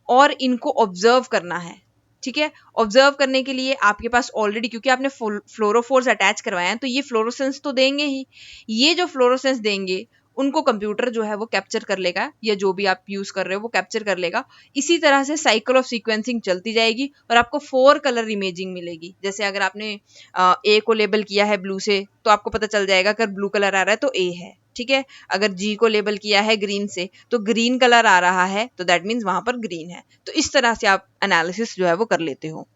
Speaker 1: और इनको ऑब्जर्व करना है, ठीक है। ऑब्जर्व करने के लिए आपके पास ऑलरेडी, क्योंकि आपने फ्लोरोफोर्स अटैच करवाए हैं, तो ये फ्लोरोसेंस तो देंगे ही। ये जो फ्लोरोसेंस देंगे उनको कंप्यूटर जो है वो कैप्चर कर लेगा, या जो भी आप यूज कर रहे हो वो कैप्चर कर लेगा। इसी तरह से साइकिल ऑफ सीक्वेंसिंग चलती जाएगी और आपको 4 कलर इमेजिंग मिलेगी। जैसे अगर आपने ए को लेबल किया है ब्लू से तो आपको पता चल जाएगा अगर ब्लू कलर आ रहा है तो ए है, ठीक है। अगर जी को लेबल किया है ग्रीन से तो ग्रीन कलर आ रहा है तो दैट मीन्स वहां पर ग्रीन है। तो इस तरह से आप एनालिसिस जो है वो कर लेते हो।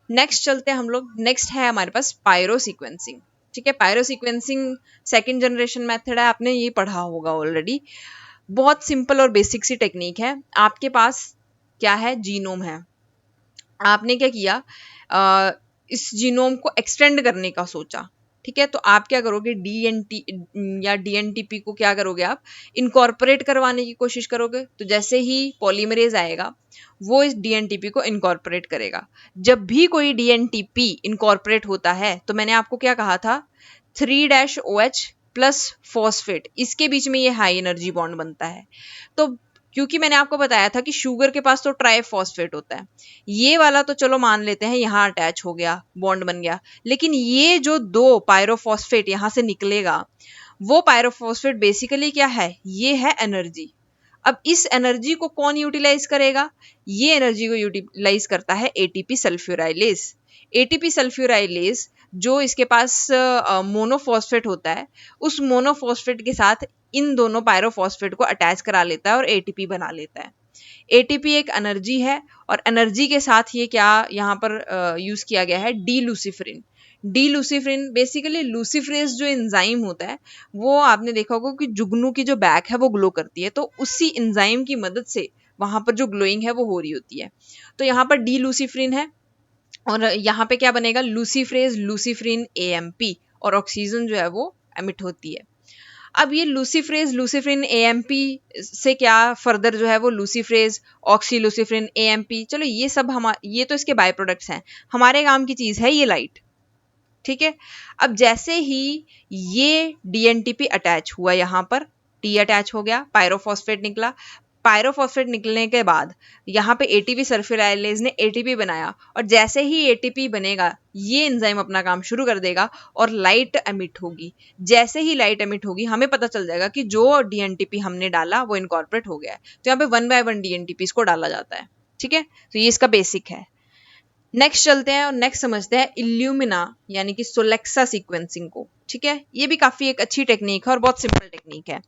Speaker 1: नेक्स्ट चलते हैं हम लोग, नेक्स्ट है हमारे पास पायरो सीक्वेंसिंग, ठीक है। Pyrosequencing second generation method है, आपने ये पढ़ा होगा ऑलरेडी। बहुत सिंपल और बेसिक सी टेक्निक है। आपके पास क्या है, जीनोम है, आपने क्या किया, इस जीनोम को एक्सटेंड करने का सोचा, ठीक है। तो आप क्या करोगे, डीएनटी या डीएनटीपी को क्या करोगे, आप इनकॉर्पोरेट करवाने की कोशिश करोगे। तो जैसे ही पॉलीमरेज आएगा वो इस डीएनटीपी को इनकॉर्पोरेट करेगा। जब भी कोई डीएनटीपी इनकॉर्पोरेट होता है तो मैंने आपको क्या कहा था, 3-OH प्लस फॉस्फेट, इसके बीच में ये हाई एनर्जी बॉन्ड बनता है। तो क्योंकि मैंने आपको बताया था कि शुगर के पास तो ट्राइफॉस्फेट होता है, ये वाला तो चलो मान लेते हैं यहाँ अटैच हो गया, बॉन्ड बन गया, लेकिन ये जो दो पायरोफॉस्फेट यहाँ से निकलेगा, वो पायरोफॉस्फेट बेसिकली क्या है, ये है एनर्जी। अब इस एनर्जी को कौन यूटिलाइज करेगा, ये एनर्जी को यूटिलाइज करता है एटीपी सल्फ्यूराइलेज। एटीपी सल्फ्यूराइलेज जो इसके पास मोनोफॉस्फेट होता है, उस मोनोफॉस्फेट के साथ इन दोनों पायरोफॉस्फेट को अटैच करा लेता है और एटीपी बना लेता है। एटीपी एक एनर्जी है, और एनर्जी के साथ ये क्या यहाँ पर यूज किया गया है, डी लूसीफरिन। डी लूसीफरिन बेसिकली लूसीफरेज जो एंजाइम होता है, वो आपने देखा होगा कि जुगनू की जो बैक है वो ग्लो करती है, तो उसी एंजाइम की मदद से वहां पर जो ग्लोइंग है वो हो रही होती है। तो यहाँ पर डी लूसीफरिन है, और यहाँ पे क्या बनेगा, लूसीफरेज लूसीफरिन एएमपी, और ऑक्सीजन जो है वो एमिट होती है। अब ये लूसीफरेज लूसीफरिन एएमपी से क्या फर्दर जो है वो लूसीफरेज ऑक्सी लूसीफरिन एएमपी, चलो ये सब ये तो इसके बाय प्रोडक्ट्स हैं, हमारे काम की चीज है ये लाइट। ठीक है, अब जैसे ही ये डीएनटीपी अटैच हुआ, यहाँ पर टी अटैच हो गया, पायरोफॉस्फेट निकला, पायरोफॉस्फेट निकलने के बाद यहाँ पे एटीपी सल्फ्यूराइलेज ने एटीपी बनाया, और जैसे ही एटीपी बनेगा ये एंजाइम अपना काम शुरू कर देगा और लाइट एमिट होगी। जैसे ही लाइट एमिट होगी हमें पता चल जाएगा कि जो डीएनटीपी हमने डाला वो इनकॉर्पोरेट हो गया है, तो यहाँ पे 1 बाय 1 डीएनटीपी को डाला जाता है। ठीक है, तो ये इसका बेसिक है। नेक्स्ट चलते हैं और नेक्स्ट समझते हैं इल्यूमिना यानी कि सोलेक्सा सीक्वेंसिंग को। ठीक है, ये भी काफी एक अच्छी टेक्निक है और बहुत सिंपल टेक्निक है।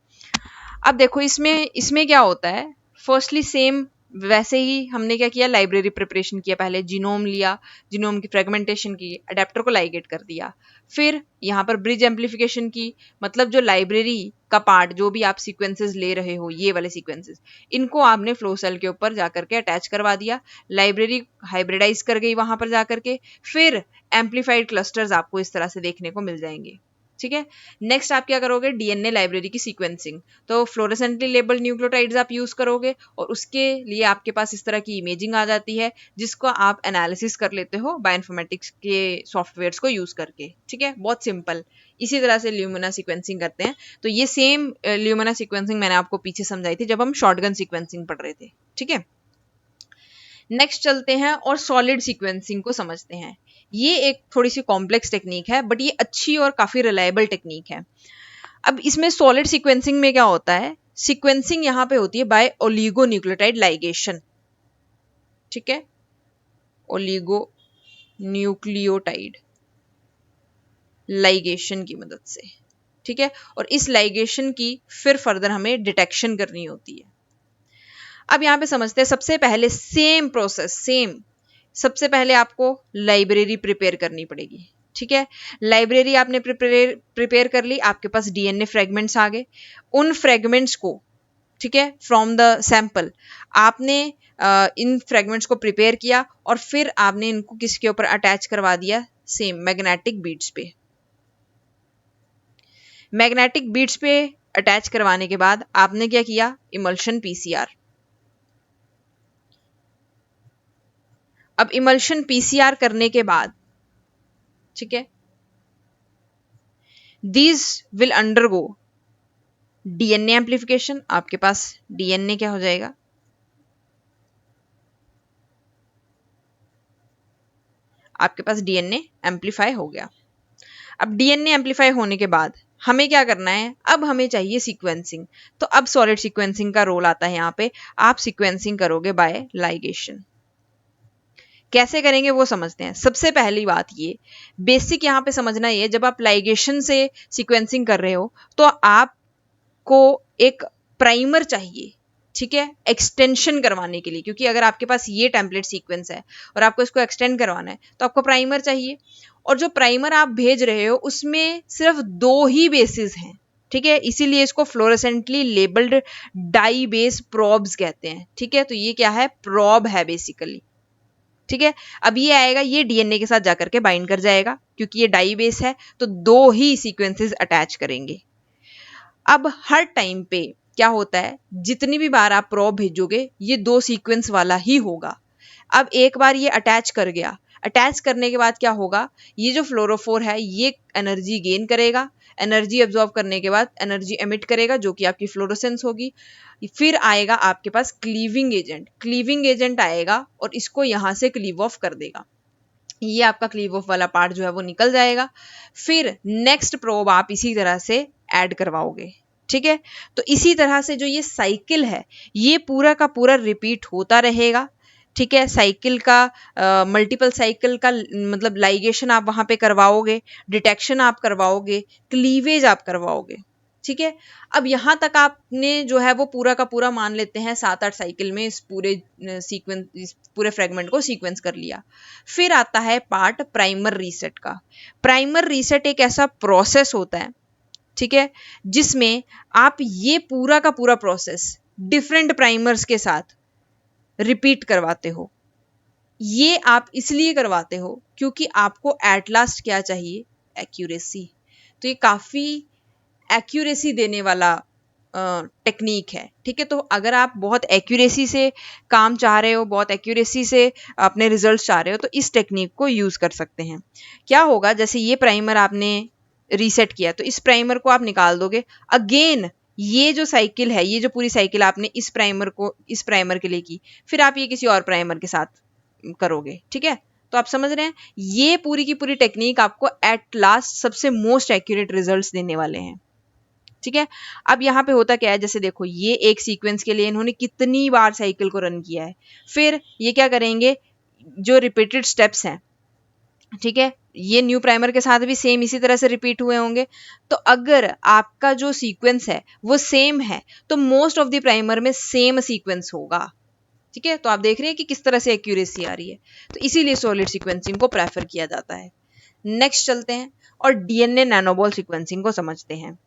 Speaker 1: अब देखो इसमें इसमें क्या होता है, फर्स्टली सेम वैसे ही हमने क्या किया, लाइब्रेरी प्रिपरेशन किया, पहले जीनोम लिया, जीनोम की फ्रेगमेंटेशन की, अडेप्टर को लाइगेट कर दिया, फिर यहाँ पर ब्रिज एम्पलीफिकेशन की, मतलब जो लाइब्रेरी का पार्ट जो भी आप सीक्वेंसेस ले रहे हो, ये वाले सीक्वेंसेस, इनको आपने फ्लो सेल के ऊपर जाकर के अटैच करवा दिया, लाइब्रेरी हाइब्रिडाइज कर गई वहां पर जाकर के, फिर एम्पलीफाइड क्लस्टर्स आपको इस तरह से देखने को मिल जाएंगे। ठीक है, नेक्स्ट आप क्या करोगे, डीएनए लाइब्रेरी की सीक्वेंसिंग, तो फ्लोरेसेंटली लेबल्ड न्यूक्लियोटाइड्स आप यूज करोगे, और उसके लिए आपके पास इस तरह की इमेजिंग आ जाती है जिसको आप एनालिसिस कर लेते हो बायोइन्फॉर्मेटिक्स के सॉफ्टवेयर्स को यूज करके। ठीक है, बहुत सिंपल, इसी तरह से ल्यूमिना सीक्वेंसिंग करते हैं। तो ये सेम ल्यूमिना सीक्वेंसिंग मैंने आपको पीछे समझाई थी जब हम शॉटगन सीक्वेंसिंग पढ़ रहे थे। ठीक है, नेक्स्ट चलते हैं और सॉलिड सीक्वेंसिंग को समझते हैं। ये एक थोड़ी सी कॉम्प्लेक्स टेक्निक है, बट ये अच्छी और काफी रिलायबल टेक्निक है। अब इसमें सॉलिड सीक्वेंसिंग में क्या होता है, सीक्वेंसिंग यहाँ पे होती है बाय ओलिगो न्यूक्लियोटाइड लाइगेशन। ठीक है, ओलिगो न्यूक्लियोटाइड लाइगेशन की मदद से। ठीक है, और इस लाइगेशन की फिर फर्दर हमें डिटेक्शन करनी होती है। अब यहाँ पे समझते हैं, सबसे पहले सेम प्रोसेस, सेम, सबसे पहले आपको लाइब्रेरी प्रिपेयर करनी पड़ेगी। ठीक है, लाइब्रेरी आपने प्रिपेयर कर ली, आपके पास डीएनए फ्रेगमेंट्स आ गए, उन फ्रेगमेंट्स को, ठीक है, फ्रॉम द सैंपल आपने इन फ्रेगमेंट्स को प्रिपेयर किया, और फिर आपने इनको किसके ऊपर अटैच करवा दिया, सेम मैग्नेटिक बीट्स पे। मैग्नेटिक बीट्स पे अटैच करवाने के बाद आपने क्या किया, इमल्शन पीसीआर। अब इमल्शन पीसीआर करने के बाद, ठीक है, these will undergo DNA amplification. आपके पास डीएनए क्या हो जाएगा, आपके पास डीएनए एम्पलीफाई हो गया। अब डीएनए एम्पलीफाई होने के बाद हमें क्या करना है, अब हमें चाहिए सीक्वेंसिंग। तो अब सॉलिड सीक्वेंसिंग का रोल आता है यहाँ पे, आप सीक्वेंसिंग करोगे बाय लाइगेशन। कैसे करेंगे वो समझते हैं। सबसे पहली बात ये बेसिक यहाँ पे समझना, ये जब आप लाइगेशन से सीक्वेंसिंग कर रहे हो तो आपको एक प्राइमर चाहिए। ठीक है, एक्सटेंशन करवाने के लिए, क्योंकि अगर आपके पास ये टेम्पलेट सीक्वेंस है और आपको इसको एक्सटेंड करवाना है तो आपको प्राइमर चाहिए, और जो प्राइमर आप भेज रहे हो उसमें सिर्फ 2 ही बेसिस हैं। ठीक है, इसीलिए इसको फ्लोरेसेंटली लेबल्ड डाई बेस प्रोब्स कहते हैं। ठीक है, तो ये क्या है, प्रोब है बेसिकली। ठीक है, अब ये आएगा, ये डीएनए के साथ जाकर के बाइंड कर जाएगा, क्योंकि ये डाई बेस है तो 2 ही सीक्वेंसेस अटैच करेंगे। अब हर टाइम पे क्या होता है, जितनी भी बार आप प्रोब भेजोगे ये 2 सीक्वेंस वाला ही होगा। अब एक बार ये अटैच कर गया, अटैच करने के बाद क्या होगा, ये जो फ्लोरोफोर है ये एनर्जी गेन करेगा, एनर्जी एब्जॉर्ब करने के बाद एनर्जी एमिट करेगा जो कि आपकी फ्लोरोसेंस होगी। फिर आएगा आपके पास क्लीविंग एजेंट आएगा और इसको यहाँ से क्लीव ऑफ कर देगा। ये आपका क्लीव ऑफ वाला पार्ट जो है वो निकल जाएगा। फिर नेक्स्ट प्रोब आप इसी तरह से ऐड करवाओगे, ठीक है। तो इसी तरह से जो ये साइकिल है ये पूरा का पूरा रिपीट होता रहेगा, ठीक है। साइकिल का मल्टीपल साइकिल का मतलब लाइगेशन आप वहां पे करवाओगे, डिटेक्शन आप करवाओगे, क्लीवेज आप करवाओगे, ठीक है। अब यहां तक आपने जो है वो पूरा का पूरा मान लेते हैं 7-8 साइकिल में इस पूरे सीक्वेंस, इस पूरे फ्रेगमेंट को सीक्वेंस कर लिया। फिर आता है पार्ट प्राइमर रीसेट का। प्राइमर रीसेट एक ऐसा प्रोसेस होता है, ठीक है, जिसमें आप ये पूरा का पूरा प्रोसेस डिफरेंट प्राइमर्स के साथ रिपीट करवाते हो। ये आप इसलिए करवाते हो क्योंकि आपको एट लास्ट क्या चाहिए, एक्यूरेसी। तो ये काफी एक्यूरेसी देने वाला टेक्निक है, ठीक है। तो अगर आप बहुत एक्यूरेसी से काम चाह रहे हो, बहुत एक्यूरेसी से अपने रिजल्ट्स चाह रहे हो, तो इस टेक्निक को यूज कर सकते हैं। क्या होगा, जैसे ये प्राइमर आपने रीसेट किया तो इस प्राइमर को आप निकाल दोगे। अगेन ये जो साइकिल है, ये जो पूरी साइकिल आपने इस प्राइमर के लिए की, फिर आप ये किसी और प्राइमर के साथ करोगे, ठीक है। तो आप समझ रहे हैं, ये पूरी की पूरी टेक्निक आपको एट लास्ट सबसे मोस्ट एक्यूरेट रिजल्ट्स देने वाले हैं, ठीक है। अब यहाँ पे होता क्या है, जैसे देखो ये एक सीक्वेंस के लिए इन्होंने कितनी बार साइकिल को रन किया है। फिर ये क्या करेंगे, जो रिपीटेड स्टेप्स हैं, ठीक है, ये न्यू प्राइमर के साथ भी सेम इसी तरह से रिपीट हुए होंगे। तो अगर आपका जो सीक्वेंस है वो सेम है तो मोस्ट ऑफ द प्राइमर में सेम सीक्वेंस होगा, ठीक है। तो आप देख रहे हैं कि किस तरह से एक्यूरेसी आ रही है। तो इसीलिए सॉलिड सीक्वेंसिंग को प्रेफर किया जाता है। नेक्स्ट चलते हैं और डीएनए नैनोबॉल सीक्वेंसिंग को समझते हैं।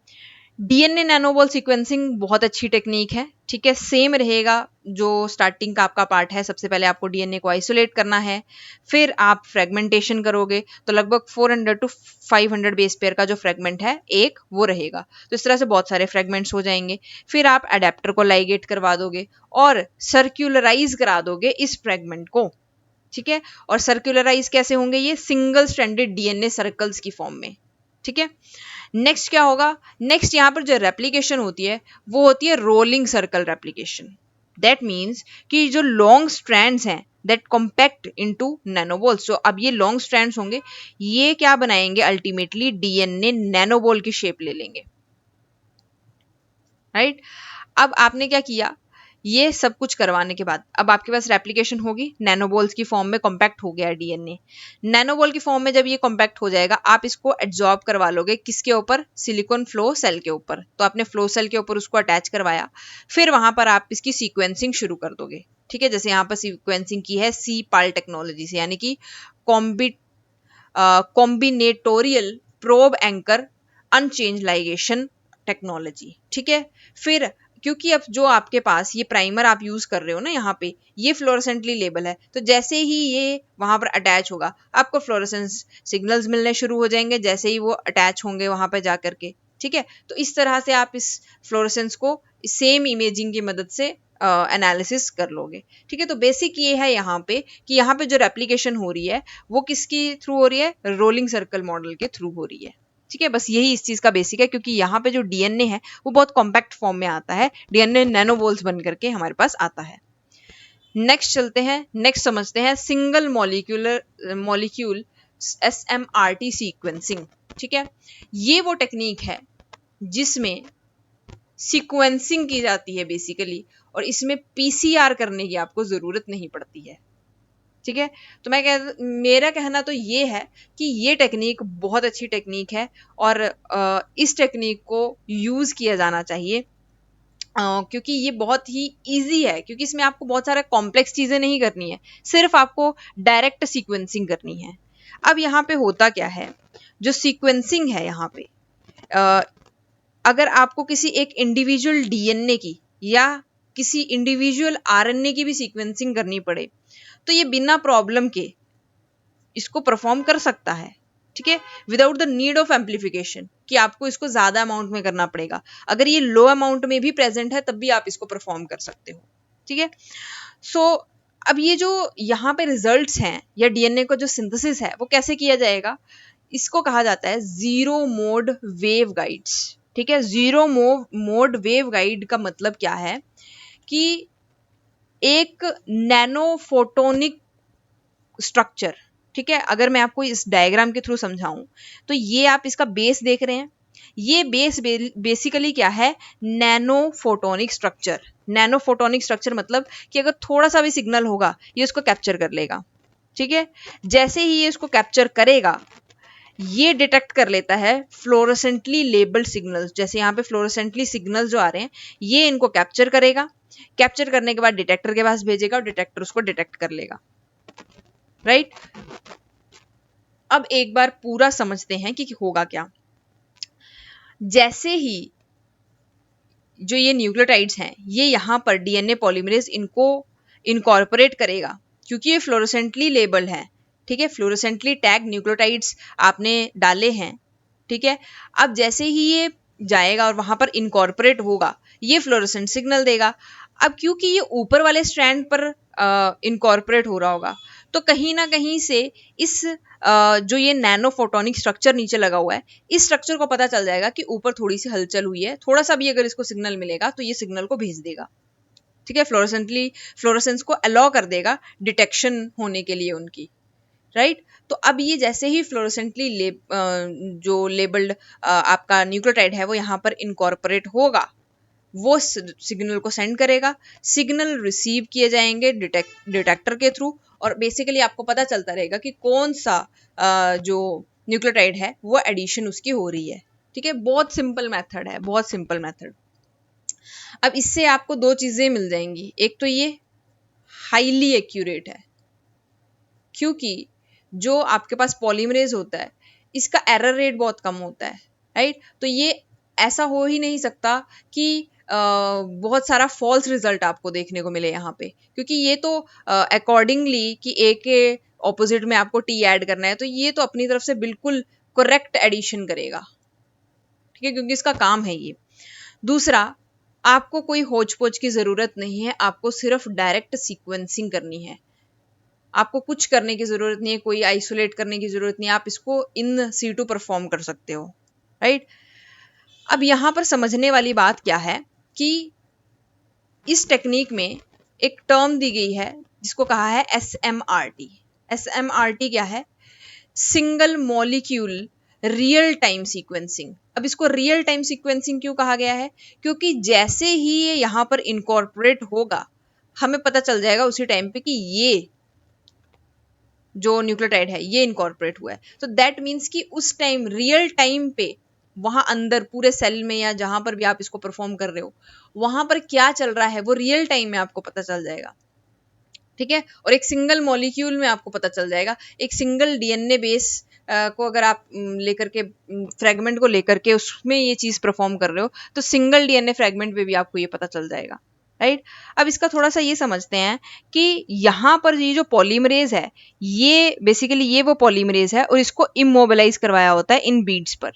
Speaker 1: डीएनए नैनोबॉल सीक्वेंसिंग बहुत अच्छी टेक्निक है, ठीक है। सेम रहेगा जो स्टार्टिंग का आपका पार्ट है। सबसे पहले आपको डीएनए को आइसोलेट करना है, फिर आप फ्रेगमेंटेशन करोगे तो लगभग 400 to 500 बेस पेयर का जो फ्रेगमेंट है एक वो रहेगा। तो इस तरह से बहुत सारे फ्रेगमेंट्स हो जाएंगे। फिर आप अडेप्टर को लाइगेट करवा दोगे और सर्क्यूलराइज करा दोगे इस फ्रेगमेंट को, ठीक है। और सर्क्यूलराइज कैसे होंगे, ये सिंगल स्ट्रैंडेड डीएनए सर्कल्स की फॉर्म में, ठीक है। नेक्स्ट क्या होगा, नेक्स्ट यहां पर जो रेप्लिकेशन होती है वो होती है rolling circle replication. That means कि जो लॉन्ग स्ट्रैंड्स हैं दैट कॉम्पैक्ट इनटू नैनोबॉल्स, जो अब ये लॉन्ग स्ट्रैंड्स होंगे ये क्या बनाएंगे, अल्टीमेटली डीएनए नैनोबॉल की शेप ले लेंगे, राइट। अब आपने क्या किया, ये सब कुछ करवाने के बाद अब आपके पास रेप्लिकेशन होगी, नैनोबॉल्स की फॉर्म में कॉम्पैक्ट हो गया डीएनए। नैनोबॉल की फॉर्म में जब ये कॉम्पैक्ट हो जाएगा आप इसको एब्जॉर्ब करवा लोगे किसके ऊपर, सिलिकॉन फ्लो सेल के ऊपर। तो आपने फ्लो सेल के ऊपर उसको अटैच करवाया, फिर वहां पर आप इसकी सीक्वेंसिंग शुरू कर दोगे, ठीक है। जैसे यहाँ पर सीक्वेंसिंग की है सी पाल टेक्नोलॉजी से, यानी कि combinatorial probe anchor unchanged ligation technology, ठीक है। फिर क्योंकि अब जो आपके पास ये प्राइमर आप यूज कर रहे हो ना, यहाँ पे ये फ्लोरोसेंटली लेबल है, तो जैसे ही ये वहां पर अटैच होगा आपको फ्लोरोसेंस सिग्नल्स मिलने शुरू हो जाएंगे जैसे ही वो अटैच होंगे वहां पर जाकर के, ठीक है। तो इस तरह से आप इस फ्लोरोसेंस को सेम इमेजिंग की मदद से एनालिसिस कर लोगे, ठीक है। तो बेसिक ये है यहाँ पे कि यहाँ पे जो रेप्लिकेशन हो रही है वो किसकी थ्रू हो रही है, रोलिंग सर्कल मॉडल के थ्रू हो रही है, ठीक है। बस यही इस चीज का बेसिक है, क्योंकि यहाँ पे जो डीएनए है वो बहुत कॉम्पैक्ट फॉर्म में आता है, डीएनए नैनोबॉल्स बन करके हमारे पास आता है। नेक्स्ट चलते हैं, नेक्स्ट समझते हैं सिंगल मॉलिक्यूल SMRT सीक्वेंसिंग, ठीक है। ये वो टेक्निक है जिसमें सीक्वेंसिंग की जाती है बेसिकली, और इसमें पीसीआर करने की आपको जरूरत नहीं पड़ती है, ठीक है। तो मेरा कहना तो ये है कि ये टेक्निक बहुत अच्छी टेक्निक है और इस टेक्निक को यूज किया जाना चाहिए, क्योंकि ये बहुत ही इजी है, क्योंकि इसमें आपको बहुत सारा कॉम्प्लेक्स चीजें नहीं करनी है, सिर्फ आपको डायरेक्ट सीक्वेंसिंग करनी है। अब यहाँ पे होता क्या है, जो सीक्वेंसिंग है यहाँ पे अगर आपको किसी एक इंडिविजुअल डीएनए की या किसी इंडिविजुअल आरएनए की भी सीक्वेंसिंग करनी पड़े तो ये बिना प्रॉब्लम के इसको परफॉर्म कर सकता है, ठीक है, without the need of amplification, कि आपको इसको ज्यादा अमाउंट में करना पड़ेगा। अगर ये लो अमाउंट में भी प्रेजेंट है तब भी आप इसको परफॉर्म कर सकते हो, ठीक है। सो अब ये जो यहाँ पे रिजल्ट्स हैं या डीएनए का जो सिंथेसिस है वो कैसे किया जाएगा, इसको कहा जाता है जीरो मोड वेव गाइड्स। ठीक है, जीरो मोड वेव गाइड का मतलब क्या है कि एक नैनो फोटोनिक स्ट्रक्चर। ठीक है, अगर मैं आपको इस डायग्राम के थ्रू समझाऊं तो ये आप इसका बेस देख रहे हैं, ये बेस बेसिकली क्या है, nano photonic structure. Nano photonic structure मतलब कि अगर थोड़ा सा भी सिग्नल होगा ये उसको कैप्चर कर लेगा। ठीक है, जैसे ही ये इसको कैप्चर करेगा ये डिटेक्ट कर लेता है फ्लोरोसेंटली लेबल्ड सिग्नल्स। जैसे यहाँ पे फ्लोरोसेंटली सिग्नल्स जो आ रहे हैं ये इनको कैप्चर करेगा, कैप्चर करने के बाद डिटेक्टर के पास भेजेगा और डिटेक्टर उसको डिटेक्ट कर लेगा। राइट, अब एक बार पूरा समझते हैं कि होगा क्या। जैसे ही जो ये न्यूक्लियोटाइड्स हैं ये यहाँ पर डीएनए पॉलीमरेज इनको इनकॉर्पोरेट करेगा, क्योंकि ये फ्लोरोसेंटली लेबल्ड है। ठीक है, फ्लोरोसेंटली टैग न्यूक्लियोटाइड्स आपने डाले हैं। ठीक है, अब जैसे ही ये जाएगा और वहां पर इनकॉर्पोरेट होगा ये फ्लोरोसेंट सिग्नल देगा। अब क्योंकि ये ऊपर वाले स्ट्रैंड पर इनकॉर्पोरेट हो रहा होगा तो कहीं ना कहीं से इस जो ये नैनो फोटोनिक स्ट्रक्चर नीचे लगा हुआ है इस स्ट्रक्चर को पता चल जाएगा कि ऊपर थोड़ी सी हलचल हुई है, थोड़ा सा भी अगर इसको सिग्नल मिलेगा तो ये सिग्नल को भेज देगा। ठीक है, फ्लोरोसेंस को अलाउ कर देगा डिटेक्शन होने के लिए उनकी। राइट, तो अब ये जैसे ही फ्लोरोसेंटली जो लेबल्ड आपका न्यूक्लियोटाइड है वो यहाँ पर इनकॉर्पोरेट होगा, वो सिग्नल को सेंड करेगा, सिग्नल रिसीव किए जाएंगे डिटेक्टर के थ्रू और बेसिकली आपको पता चलता रहेगा कि कौन सा जो न्यूक्लियोटाइड है वो एडिशन उसकी हो रही है। ठीक है, बहुत सिंपल मेथड है, बहुत सिंपल मेथड। अब इससे आपको दो चीजें मिल जाएंगी, एक तो ये हाईली एक्यूरेट है क्योंकि जो आपके पास पॉलीमरेज होता है इसका एरर रेट बहुत कम होता है। राइट, तो ये ऐसा हो ही नहीं सकता कि बहुत सारा फॉल्स रिजल्ट आपको देखने को मिले यहाँ पे, क्योंकि ये तो अकॉर्डिंगली कि ए के ऑपोजिट में आपको टी ऐड करना है तो ये तो अपनी तरफ से बिल्कुल करेक्ट एडिशन करेगा। ठीक है, क्योंकि इसका काम है ये। दूसरा, आपको कोई होच पोच की जरूरत नहीं है, आपको सिर्फ डायरेक्ट सीक्वेंसिंग करनी है, आपको कुछ करने की जरूरत नहीं है, कोई आइसोलेट करने की जरूरत नहीं है, आप इसको इन सीटू परफॉर्म कर सकते हो। राइट, अब यहां पर समझने वाली बात क्या है कि इस टेक्निक में एक टर्म दी गई है जिसको कहा है SMRT। SMRT क्या है, single molecule real time sequencing. अब इसको रियल टाइम सीक्वेंसिंग क्यों कहा गया है, क्योंकि जैसे ही ये यहां पर इनकॉर्पोरेट होगा हमें पता चल जाएगा उसी टाइम पे कि ये जो न्यूक्लियोटाइड है ये इनकॉर्पोरेट हुआ है। तो दैट मीन्स कि उस टाइम रियल टाइम पे वहां अंदर पूरे सेल में या जहां पर भी आप इसको परफॉर्म कर रहे हो वहां पर क्या चल रहा है वो रियल टाइम में आपको पता चल जाएगा। ठीक है, और एक सिंगल मॉलिक्यूल में आपको पता चल जाएगा, एक सिंगल डीएनए बेस को अगर आप लेकर के फ्रेगमेंट को लेकर के उसमें ये चीज परफॉर्म कर रहे हो तो सिंगल डीएनए फ्रेगमेंट पे भी आपको ये पता चल जाएगा। राइट, अब इसका थोड़ा सा ये समझते हैं कि यहाँ पर ये जो पॉलीमरेज है ये बेसिकली ये वो पॉलीमरेज है और इसको इमोबिलाइज करवाया होता है इन बीड्स पर।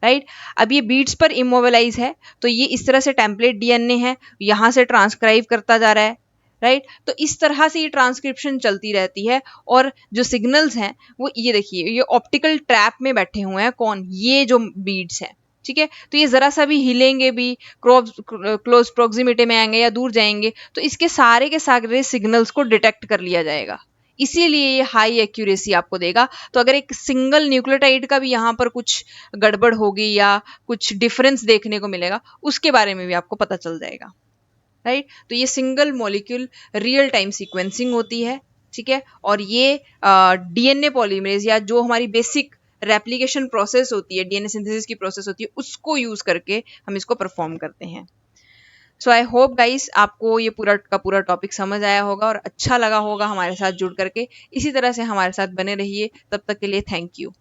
Speaker 1: राइट, अब ये बीड्स पर इमोबिलाइज है तो ये इस तरह से टेम्पलेट डीएनए है, यहाँ से ट्रांसक्राइब करता जा रहा है। राइट, तो इस तरह से ये ट्रांसक्रिप्शन चलती रहती है और जो सिग्नल्स हैं वो ये देखिए ये ऑप्टिकल ट्रैप में बैठे हुए हैं, कौन, ये जो बीड्स हैं। ठीक है, तो ये जरा सा भी हिलेंगे भी, क्लोज प्रोक्सिमिटी में आएंगे या दूर जाएंगे तो इसके सारे के सारे सिग्नल्स को डिटेक्ट कर लिया जाएगा, इसीलिए ये हाई एक्यूरेसी आपको देगा। तो अगर एक सिंगल न्यूक्लियोटाइड का भी यहाँ पर कुछ गड़बड़ होगी या कुछ डिफरेंस देखने को मिलेगा उसके बारे में भी आपको पता चल जाएगा। राइट, तो ये single molecule real time sequencing होती है। ठीक है, और ये डीएनए पॉलीमरेज या जो हमारी बेसिक रेप्लिकेशन प्रोसेस होती है, डीएनए सिंथेसिस की प्रोसेस होती है, उसको यूज करके हम इसको परफॉर्म करते हैं। सो आई होप गाइस आपको ये पूरा का पूरा टॉपिक समझ आया होगा और अच्छा लगा होगा हमारे साथ जुड़ करके। इसी तरह से हमारे साथ बने रहिए, तब तक के लिए थैंक यू।